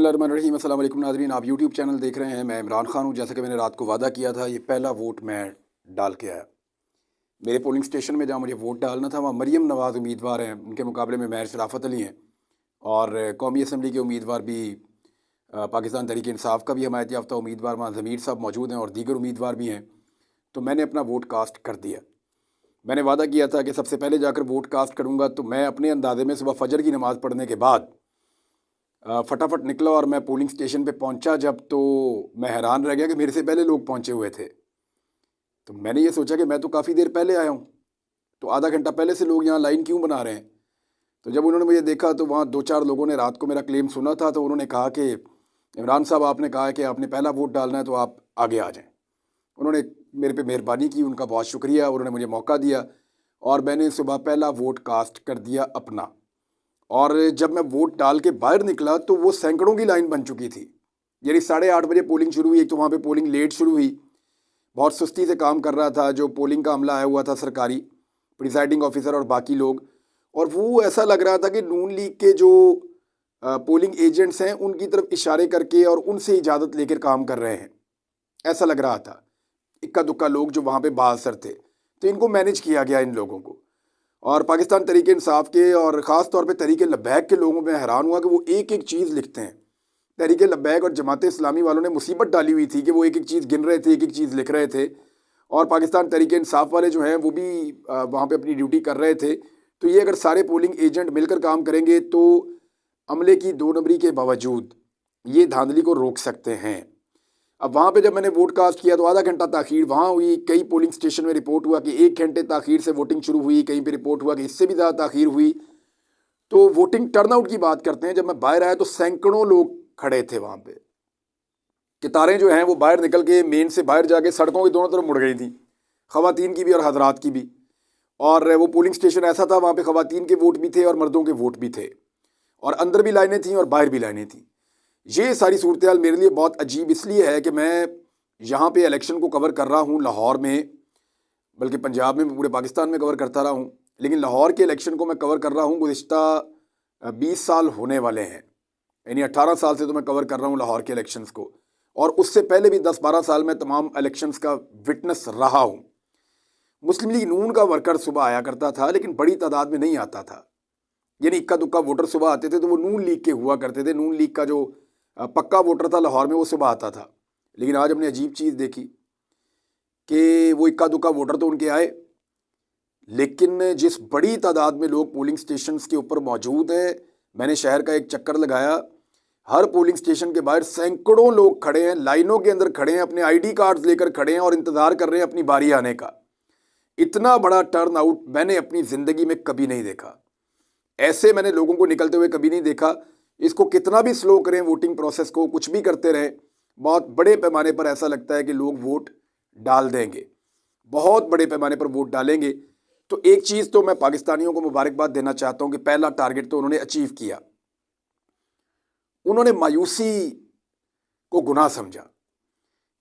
बिस्मिल्लाहिर्रहमानिर्रहीम। अस्सलाम वालेकुम नाज़रीन, आप यूट्यूब चैनल देख रहे हैं। मैं इमरान खान हूँ। जैसा कि मैंने रात को वादा किया था, ये पहला वोट मैं डाल के आया। मेरे पोलिंग स्टेशन में जहाँ मुझे वोट डालना था, वहाँ मरीम नवाज़ उम्मीदवार हैं, उनके मुकाबले में महर शराफत अली हैं। और कौमी असम्बली के उम्मीदवार भी पाकिस्तान तहरीक इंसाफ का भी हमायत याफ्ता उम्मीदवार वहाँ ज़मीर साहब मौजूद हैं और दीगर उम्मीदवार भी हैं। तो मैंने अपना वोट कास्ट कर दिया। मैंने वादा किया था कि सबसे पहले जाकर वोट कास्ट करूँगा। तो मैं अपने अंदाजे में सुबह फजर की नमाज़ पढ़ने के बाद फटाफट निकला और मैं पोलिंग स्टेशन पे पहुंचा। जब तो मैं हैरान रह गया कि मेरे से पहले लोग पहुंचे हुए थे। तो मैंने ये सोचा कि मैं तो काफ़ी देर पहले आया हूँ, तो आधा घंटा पहले से लोग यहाँ लाइन क्यों बना रहे हैं। तो जब उन्होंने मुझे देखा तो वहाँ दो चार लोगों ने रात को मेरा क्लेम सुना था। तो उन्होंने कहा कि इमरान साहब, आपने कहा है कि आपने पहला वोट डालना है, तो आप आगे आ जाएँ। उन्होंने मेरे पे मेहरबानी की, उनका बहुत शुक्रिया। उन्होंने मुझे मौका दिया और मैंने सुबह पहला वोट कास्ट कर दिया अपना। और जब मैं वोट डाल के बाहर निकला तो वो सैकड़ों की लाइन बन चुकी थी। यानी 8:30 बजे पोलिंग शुरू हुई। एक तो वहाँ पे पोलिंग लेट शुरू हुई, बहुत सुस्ती से काम कर रहा था जो पोलिंग का अमला आया हुआ था, सरकारी प्रिसाइडिंग ऑफिसर और बाकी लोग। और वो ऐसा लग रहा था कि नून लीग के जो पोलिंग एजेंट्स हैं उनकी तरफ इशारे करके और उनसे इजाज़त लेकर काम कर रहे हैं, ऐसा लग रहा था। इक्का दुक्का लोग जो वहाँ पे बासर थे, तो इनको मैनेज किया गया इन लोगों को। और पाकिस्तान तहरीक इंसाफ के और ख़ास तौर पे तहरीक लब्बैक के लोगों में हैरान हुआ कि वो एक एक चीज़ लिखते हैं। तहरीक लब्बैक और जमात इस्लामी वालों ने मुसीबत डाली हुई थी कि वो एक एक चीज़ गिन रहे थे, एक एक चीज़ लिख रहे थे। और पाकिस्तान तहरीक इंसाफ वाले जो हैं वो भी वहाँ पे अपनी ड्यूटी कर रहे थे। तो ये अगर सारे पोलिंग एजेंट मिलकर काम करेंगे तो अमले की 2 नंबरी के बावजूद ये धांधली को रोक सकते हैं। अब वहाँ पे जब मैंने वोट कास्ट किया तो आधा घंटा ताख़ीर वहाँ हुई। कई पोलिंग स्टेशन में रिपोर्ट हुआ कि 1 घंटे ताख़ीर से वोटिंग शुरू हुई, कहीं पे रिपोर्ट हुआ कि इससे भी ज़्यादा ताख़ीर हुई। तो वोटिंग टर्नआउट की बात करते हैं, जब मैं बाहर आया तो सैकड़ों लोग खड़े थे वहाँ पे। कतारें जो हैं वो बाहर निकल के मेन से बाहर जाके सड़कों की दोनों तरफ मुड़ गई थी, ख़वातीन की भी और हजरात की भी। और वो पोलिंग स्टेशन ऐसा था, वहाँ पे ख़वातीन के वोट भी थे और मर्दों के वोट भी थे, और अंदर भी लाइनें थीं और बाहर भी लाइनें थीं। ये सारी सूरत हाल मेरे लिए बहुत अजीब इसलिए है कि मैं यहाँ पे इलेक्शन को कवर कर रहा हूँ लाहौर में, बल्कि पंजाब में, पूरे पाकिस्तान में कवर करता रहा हूँ, लेकिन लाहौर के इलेक्शन को मैं कवर कर रहा हूँ गुज़िश्ता 20 साल होने वाले हैं। यानी 18 साल से तो मैं कवर कर रहा हूँ लाहौर के इलेक्शंस को, और उससे पहले भी 10-12 साल में तमाम इलेक्शंस का विटनेस रहा हूँ। मुस्लिम लीग नून का वर्कर सुबह आया करता था, लेकिन बड़ी तादाद में नहीं आता था। यानी इक्का दुक्का वोटर सुबह आते थे तो वो नून लीग के हुआ करते थे। नून लीग का जो पक्का वोटर था लाहौर में वो सुबह आता था। लेकिन आज हमने अजीब चीज़ देखी कि वो इक्का दुक्का वोटर तो उनके आए, लेकिन जिस बड़ी तादाद में लोग पोलिंग स्टेशंस के ऊपर मौजूद हैं, मैंने शहर का एक चक्कर लगाया, हर पोलिंग स्टेशन के बाहर सैकड़ों लोग खड़े हैं, लाइनों के अंदर खड़े हैं, अपने आईडी कार्ड्स लेकर खड़े हैं और इंतज़ार कर रहे हैं अपनी बारी आने का। इतना बड़ा टर्न आउट मैंने अपनी ज़िंदगी में कभी नहीं देखा। ऐसे मैंने लोगों को निकलते हुए कभी नहीं देखा। इसको कितना भी स्लो करें, वोटिंग प्रोसेस को कुछ भी करते रहें, बहुत बड़े पैमाने पर ऐसा लगता है कि लोग वोट डाल देंगे, बहुत बड़े पैमाने पर वोट डालेंगे। तो एक चीज़ तो मैं पाकिस्तानियों को मुबारकबाद देना चाहता हूँ कि पहला टारगेट तो उन्होंने अचीव किया। उन्होंने मायूसी को गुनाह समझा,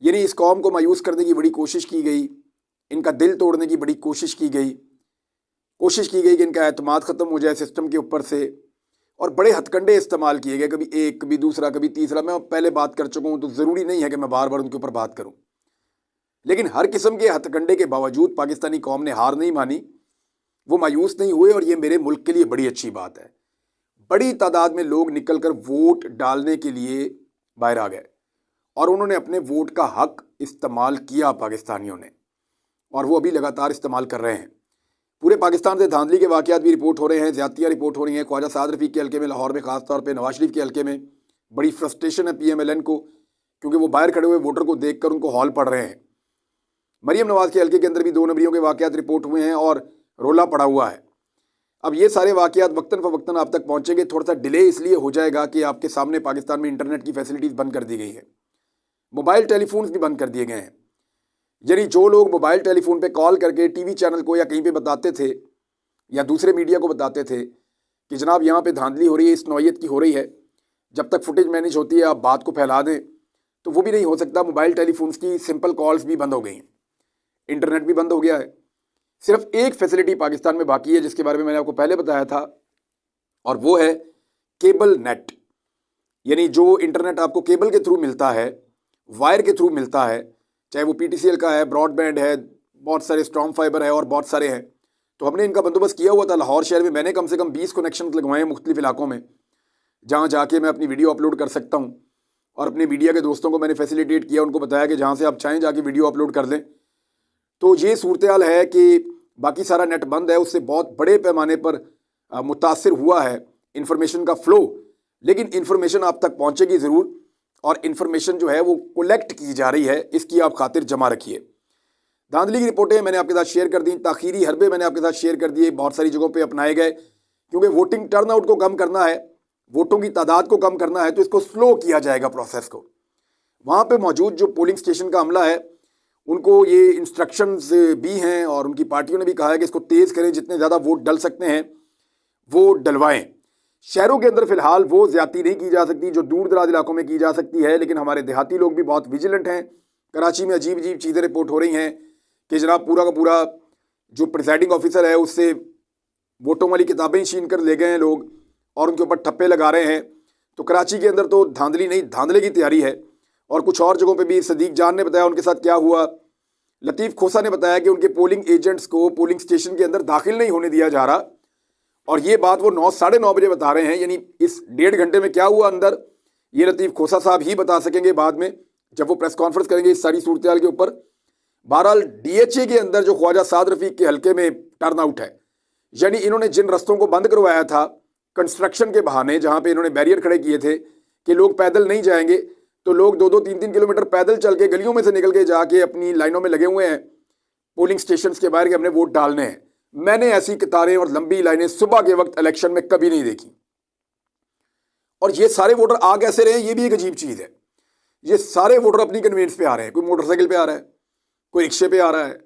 यानी इस कौम को मायूस करने की बड़ी कोशिश की गई, इनका दिल तोड़ने की बड़ी कोशिश की गई कि इनका एतमाद ख़त्म हो जाए सिस्टम के ऊपर से। और बड़े हथकंडे इस्तेमाल किए गए, कभी एक, कभी दूसरा, कभी तीसरा। मैं पहले बात कर चुका हूँ तो ज़रूरी नहीं है कि मैं बार बार उनके ऊपर बात करूँ, लेकिन हर किस्म के हथकंडे के बावजूद पाकिस्तानी कौम ने हार नहीं मानी, वो मायूस नहीं हुए। और ये मेरे मुल्क के लिए बड़ी अच्छी बात है। बड़ी तादाद में लोग निकल कर वोट डालने के लिए बाहर आ गए और उन्होंने अपने वोट का हक इस्तेमाल किया पाकिस्तानियों ने, और वो अभी लगातार इस्तेमाल कर रहे हैं। पूरे पाकिस्तान से धांधली के वाक़यात भी रिपोर्ट हो रहे हैं, ज़्यादतियाँ रिपोर्ट हो रही हैं। ख्वाजा साद रफ़ीक के हल्के में लाहौर में, ख़ास तौर पे नवाज शरीफ के हल्के में बड़ी फ्रस्ट्रेशन है PMLN को, क्योंकि वो बाहर खड़े हुए वोटर को देखकर उनको हौल पड़ रहे हैं। मरीम नवाज़ के हल्के के अंदर भी 2 नंबरियों के वाक़यात रिपोर्ट हुए हैं और रोला पड़ा हुआ है। अब ये सारे वाक़यात वक्तन फ़वक्तन आप तक पहुँचेंगे। थोड़ा सा डिले इसलिए हो जाएगा कि आपके सामने पाकिस्तान में इंटरनेट की फैसिलिटीज़ बंद कर दी गई हैं, मोबाइल टेलीफोन्स भी बंद कर दिए गए हैं। यानी जो लोग मोबाइल टेलीफोन पे कॉल करके TV चैनल को या कहीं पे बताते थे या दूसरे मीडिया को बताते थे कि जनाब यहाँ पे धांधली हो रही है, इस नौयत की हो रही है, जब तक फुटेज मैनेज होती है आप बात को फैला दें, तो वो भी नहीं हो सकता। मोबाइल टेलीफोन्स की सिंपल कॉल्स भी बंद हो गई हैं, इंटरनेट भी बंद हो गया है। सिर्फ एक फैसिलिटी पाकिस्तान में बाकी है जिसके बारे में मैंने आपको पहले बताया था, और वो है केबल नेट। यानी जो इंटरनेट आपको केबल के थ्रू मिलता है, वायर के थ्रू मिलता है, चाहे वो PTCL का है, ब्रॉडबैंड है, बहुत सारे स्ट्रॉन्ग फाइबर है और बहुत सारे हैं। तो हमने इनका बंदोबस्त किया हुआ था। लाहौर शहर में मैंने कम से कम 20 कनेक्शन लगवाए हैं मुख्तलिफ इलाकों में, जहाँ जाके मैं अपनी वीडियो अपलोड कर सकता हूँ। और अपने मीडिया के दोस्तों को मैंने फैसिलिटेट किया, उनको बताया कि जहाँ से आप चाहें जाके वीडियो अपलोड कर दें। तो ये सूरत हाल है कि बाकी सारा नेट बंद है, उससे बहुत बड़े पैमाने पर मुतासिर हुआ है इंफॉर्मेशन का फ़्लो। लेकिन इंफॉर्मेशन आप तक पहुँचेगी ज़रूर, और इंफॉर्मेशन जो है वो कलेक्ट की जा रही है, इसकी आप खातिर जमा रखिए। धांधली की रिपोर्टें मैंने आपके साथ शेयर कर दी, ताखीरी हरबे मैंने आपके साथ शेयर कर दिए, बहुत सारी जगहों पे अपनाए गए, क्योंकि वोटिंग टर्नआउट को कम करना है, वोटों की तादाद को कम करना है, तो इसको स्लो किया जाएगा प्रोसेस को। वहाँ पे मौजूद जो पोलिंग स्टेशन का अमला है, उनको ये इंस्ट्रक्शंस भी हैं और उनकी पार्टियों ने भी कहा है कि इसको तेज़ करें, जितने ज़्यादा वोट डल सकते हैं वो डलवाएं। शहरों के अंदर फिलहाल वो ज्यादती नहीं की जा सकती जो दूर दराज इलाकों में की जा सकती है, लेकिन हमारे देहाती लोग भी बहुत विजिलेंट हैं। कराची में अजीब अजीब चीज़ें रिपोर्ट हो रही हैं कि जनाब पूरा का पूरा जो प्रिसाइडिंग ऑफिसर है उससे वोटों वाली किताबें छीन कर ले गए हैं लोग और उनके ऊपर ठप्पे लगा रहे हैं। तो कराची के अंदर तो धांधली नहीं, धांधले की तैयारी है। और कुछ और जगहों पे भी सदीक जान ने बताया उनके साथ क्या हुआ। लतीफ़ खोसा ने बताया कि उनके पोलिंग एजेंट्स को पोलिंग स्टेशन के अंदर दाखिल नहीं होने दिया जा रहा, और ये बात वो 9 साढ़े 9 बजे बता रहे हैं। यानी इस 1.5 घंटे में क्या हुआ अंदर, ये लतीफ़ खोसा साहब ही बता सकेंगे बाद में जब वो प्रेस कॉन्फ्रेंस करेंगे इस सारी सूरत हाल के ऊपर। बहरहाल DHA के अंदर जो ख्वाजा साद रफ़ीक के हल्के में टर्न आउट है, यानी इन्होंने जिन रस्तों को बंद करवाया था कंस्ट्रक्शन के बहाने, जहाँ पे इन्होंने बैरियर खड़े किए थे कि लोग पैदल नहीं जाएंगे, तो लोग 2-2 3-3 किलोमीटर पैदल चल के गलियों में से निकल के जाके अपनी लाइनों में लगे हुए हैं पोलिंग स्टेशन के बाहर के हमने वोट डालने हैं। मैंने ऐसी कतारें और लंबी लाइनें सुबह के वक्त इलेक्शन में कभी नहीं देखी। और ये सारे वोटर आ कैसे रहे हैं, ये भी एक अजीब चीज़ है। ये सारे वोटर अपनी कन्वीनियंस पे आ रहे हैं। कोई मोटरसाइकिल पे आ रहा है, कोई रिक्शे पे आ रहा है,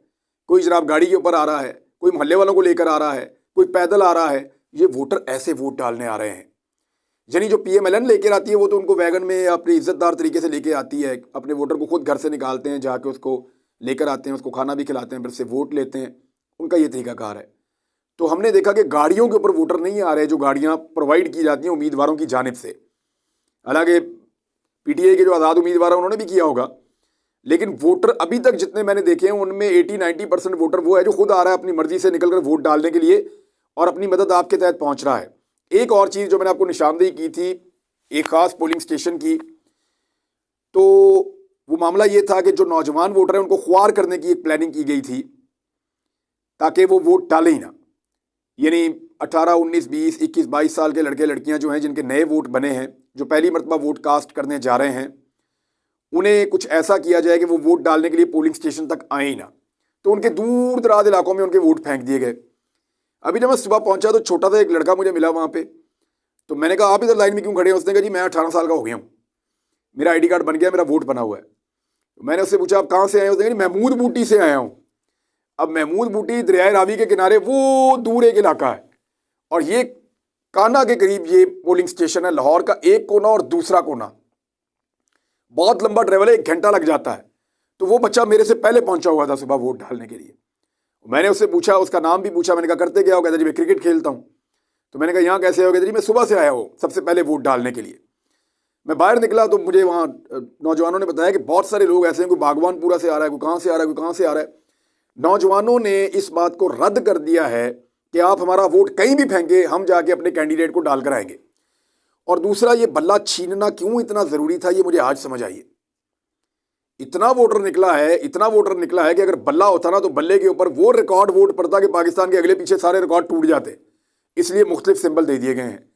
कोई जनाब गाड़ी के ऊपर आ रहा है, कोई मोहल्ले वालों को लेकर आ रहा है, कोई पैदल आ रहा है। ये वोटर ऐसे वोट डालने आ रहे हैं। यानी जो PMLN लेकर आती है वो तो उनको वैगन में अपनी इज्जतदार तरीके से लेके आती है, अपने वोटर को खुद घर से निकालते हैं, जाके उसको लेकर आते हैं, उसको खाना भी खिलाते हैं, फिर से वोट लेते हैं। उनका ये तरीकाकार है। तो हमने देखा कि गाड़ियों के ऊपर वोटर नहीं आ रहे, जो गाड़ियां प्रोवाइड की जाती हैं उम्मीदवारों की जानिब से। हालांकि PTI के जो आज़ाद उम्मीदवार हैं उन्होंने भी किया होगा, लेकिन वोटर अभी तक जितने मैंने देखे हैं उनमें 80-90% वोटर वो है जो खुद आ रहा है अपनी मर्जी से निकलकर वोट डालने के लिए और अपनी मदद आपके तहत पहुंच रहा है। एक और चीज़ जो मैंने आपको निशानदेही की थी एक ख़ास पोलिंग स्टेशन की, तो वो मामला ये था कि जो नौजवान वोटर हैं उनको ख्वार करने की एक प्लानिंग की गई थी ताकि वो वोट डालें ही ना। यानी 18, 19, 20, 21, 22 साल के लड़के लड़कियां जो हैं जिनके नए वोट बने हैं, जो पहली मरतबा वोट कास्ट करने जा रहे हैं, उन्हें कुछ ऐसा किया जाए कि वो वोट डालने के लिए पोलिंग स्टेशन तक आए ही ना। तो उनके दूर दराज इलाकों में उनके वोट फेंक दिए गए। अभी जब मैं सुबह पहुंचा तो छोटा सा एक लड़का मुझे मिला वहाँ पे, तो मैंने कहा आप इधर लाइन में क्यों खड़े हैं? उसने कहा जी मैं 18 साल का हो गया हूँ, मेरा ID कार्ड बन गया, मेरा वोट बना हुआ है। तो मैंने उससे पूछा आप कहाँ से आए? उसने कहा महमूद बूटी से आया हूँ। अब महमूद बूटी दरियाए रावी के किनारे वो दूर एक इलाका है, और ये काना के करीब ये पोलिंग स्टेशन है, लाहौर का एक कोना और दूसरा कोना, बहुत लंबा ट्रेवल है, 1 घंटा लग जाता है। तो वो बच्चा मेरे से पहले पहुंचा हुआ था सुबह वोट डालने के लिए। मैंने उससे पूछा, उसका नाम भी पूछा, मैंने कहा करते क्या हो? कहता जी मैं क्रिकेट खेलता हूँ। तो मैंने कहा यहाँ कैसे हो? कहता जी मैं सुबह से आया हूँ सबसे पहले वोट डालने के लिए। मैं बाहर निकला तो मुझे वहाँ नौजवानों ने बताया कि बहुत सारे लोग ऐसे हैं, कोई बागवानपुरा से आ रहा है, कोई कहाँ से आ रहा है, कोई कहाँ से आ रहा है। नौजवानों ने इस बात को रद्द कर दिया है कि आप हमारा वोट कहीं भी फेंके, हम जाके अपने कैंडिडेट को डाल कर आएंगे। और दूसरा, ये बल्ला छीनना क्यों इतना ज़रूरी था, ये मुझे आज समझ आई है। इतना वोटर निकला है, इतना वोटर निकला है कि अगर बल्ला होता ना तो बल्ले के ऊपर वो रिकॉर्ड वोट पड़ता कि पाकिस्तान के अगले पीछे सारे रिकॉर्ड टूट जाते। इसलिए मुख्तलिफ सिंबल दे दिए गए हैं।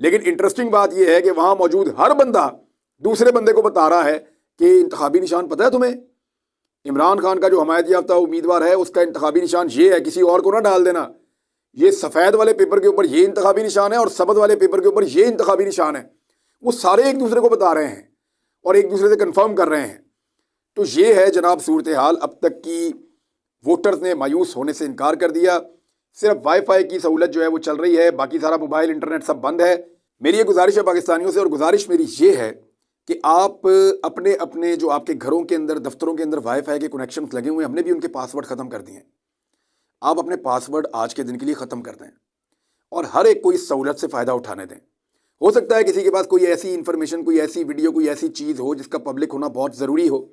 लेकिन इंटरेस्टिंग बात यह है कि वहाँ मौजूद हर बंदा दूसरे बंदे को बता रहा है कि इंतखाबी निशान पता है तुम्हें? इमरान खान का जो हमायत याफ्ता उम्मीदवार है उसका इंतखाबी निशान ये है, किसी और को ना डाल देना। ये सफ़ेद वाले पेपर के ऊपर ये इंतखाबी निशान है और सबज वाले पेपर के ऊपर ये इंतखाबी निशान है। वो सारे एक दूसरे को बता रहे हैं और एक दूसरे से कंफर्म कर रहे हैं। तो ये है जनाब सूरत हाल। अब तक की वोटर्स ने मायूस होने से इनकार कर दिया। सिर्फ वाईफाई की सहूलत जो है वो चल रही है, बाकी सारा मोबाइल इंटरनेट सब बंद है। मेरी ये गुजारिश है पाकिस्तानियों से, और गुजारिश मेरी ये है कि आप अपने अपने जो आपके घरों के अंदर, दफ्तरों के अंदर वाईफाई के कनेक्शन लगे हुए हैं, हमने भी उनके पासवर्ड ख़त्म कर दिए हैं। आप अपने पासवर्ड आज के दिन के लिए ख़त्म कर दें और हर एक को इस सहूलत से फ़ायदा उठाने दें। हो सकता है किसी के पास कोई ऐसी इन्फॉर्मेशन, कोई ऐसी वीडियो, कोई ऐसी चीज़ हो जिसका पब्लिक होना बहुत ज़रूरी हो।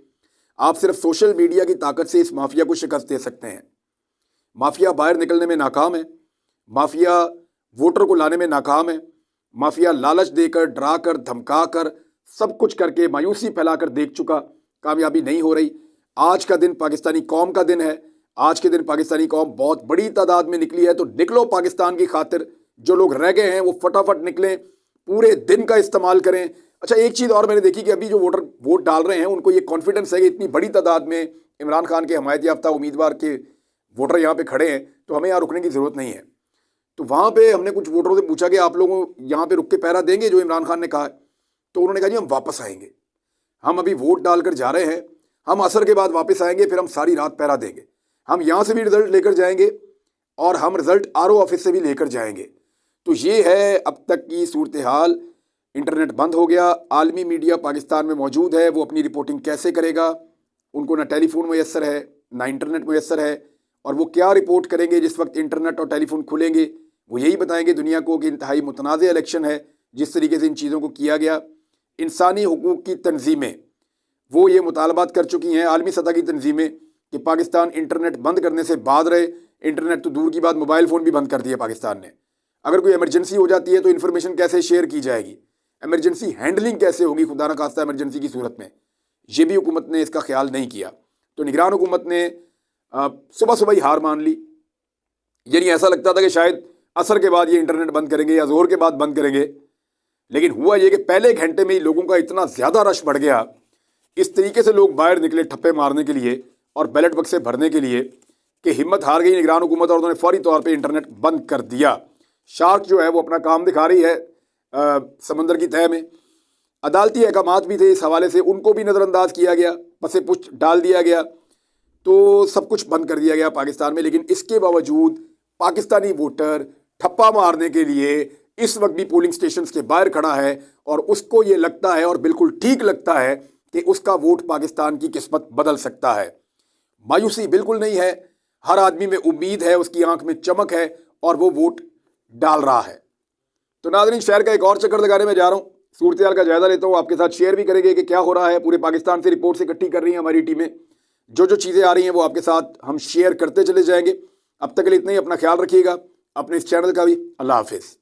आप सिर्फ सोशल मीडिया की ताकत से इस माफिया को शिकस्त दे सकते हैं। माफिया बाहर निकलने में नाकाम है, माफिया वोटर को लाने में नाकाम है, माफिया लालच देकर, डराकर, धमकाकर, सब कुछ करके, मायूसी फैलाकर देख चुका, कामयाबी नहीं हो रही। आज का दिन पाकिस्तानी कौम का दिन है। आज के दिन पाकिस्तानी कौम बहुत बड़ी तादाद में निकली है, तो निकलो पाकिस्तान की खातिर। जो लोग रह गए हैं वो फटाफट निकलें, पूरे दिन का इस्तेमाल करें। अच्छा, एक चीज़ और मैंने देखी कि अभी जो वोटर वोट डाल रहे हैं उनको ये कॉन्फिडेंस है कि इतनी बड़ी तादाद में इमरान खान के हमायत याफ्ता उम्मीदवार के वोटर यहाँ पे खड़े हैं, तो हमें यहाँ रुकने की ज़रूरत नहीं है। तो वहाँ पे हमने कुछ वोटरों से पूछा कि आप लोगों यहाँ पे रुक के पहरा देंगे जो इमरान खान ने कहा है? तो उन्होंने कहा जी हम वापस आएंगे, हम अभी वोट डालकर जा रहे हैं, हम असर के बाद वापस आएंगे, फिर हम सारी रात पहरा देंगे। हम यहाँ से भी रिजल्ट लेकर जाएंगे और हम रिजल्ट आरओ ऑफिस से भी लेकर जाएंगे। तो ये है अब तक की सूरत हाल। इंटरनेट बंद हो गया, आलमी मीडिया पाकिस्तान में मौजूद है, वो अपनी रिपोर्टिंग कैसे करेगा? उनको ना टेलीफोन मैसर है, ना इंटरनेट मैसर है, और वो क्या रिपोर्ट करेंगे जिस वक्त इंटरनेट और टेलीफोन खुलेंगे? वो यही बताएंगे दुनिया को कि इंतहाई मुतनाज़ इलेक्शन है। जिस तरीके से इन चीज़ों को किया गया, इंसानी हुकूक की तंजीमें वो ये मुतालबात कर चुकी हैं, आलमी सतह की तंजीमें, कि पाकिस्तान इंटरनेट बंद करने से बाद रहे। इंटरनेट तो दूर की बात, मोबाइल फ़ोन भी बंद कर दिया पाकिस्तान ने। अगर कोई इमरजेंसी हो जाती है तो इन्फॉर्मेशन कैसे शेयर की जाएगी? इमरजेंसी हैंडलिंग कैसे होगी खुदा न खास्ता इमरजेंसी की सूरत में? ये भी हुकूमत ने इसका ख्याल नहीं किया। तो निगरान हुकूमत ने सुबह सुबह ही हार मान ली। यानी ऐसा लगता था कि शायद असर के बाद ये इंटरनेट बंद करेंगे या जोहर के बाद बंद करेंगे, लेकिन हुआ ये कि पहले घंटे में ही लोगों का इतना ज़्यादा रश बढ़ गया, इस तरीके से लोग बाहर निकले ठप्पे मारने के लिए और बैलेट बक्से भरने के लिए, कि हिम्मत हार गई निगरान हुकूमत और उन्होंने फौरी तौर पर इंटरनेट बंद कर दिया। शार्क जो है वो अपना काम दिखा रही है समंदर की तह में। अदालती अहकामात भी थे इस हवाले से, उनको भी नज़रअंदाज किया गया, पसे पुष्ट डाल दिया गया, तो सब कुछ बंद कर दिया गया पाकिस्तान में। लेकिन इसके बावजूद पाकिस्तानी वोटर ठप्पा मारने के लिए इस वक्त भी पोलिंग स्टेशंस के बाहर खड़ा है, और उसको ये लगता है, और बिल्कुल ठीक लगता है, कि उसका वोट पाकिस्तान की किस्मत बदल सकता है। मायूसी बिल्कुल नहीं है, हर आदमी में उम्मीद है, उसकी आंख में चमक है, और वो वोट डाल रहा है। तो नाज़रीन, शहर का एक और चक्कर लगाने में जा रहा हूँ, सूरत हाल का जायजा लेता हूँ, आपके साथ शेयर भी करेंगे कि क्या हो रहा है। पूरे पाकिस्तान से रिपोर्ट्स इकट्ठी कर रही हैं हमारी टीमें, जो जो चीज़ें आ रही हैं वो आपके साथ हम शेयर करते चले जाएंगे। अब तक के लिए इतना ही, अपना ख्याल रखिएगा, अपने इस चैनल का भी। अल्लाह हाफिज़।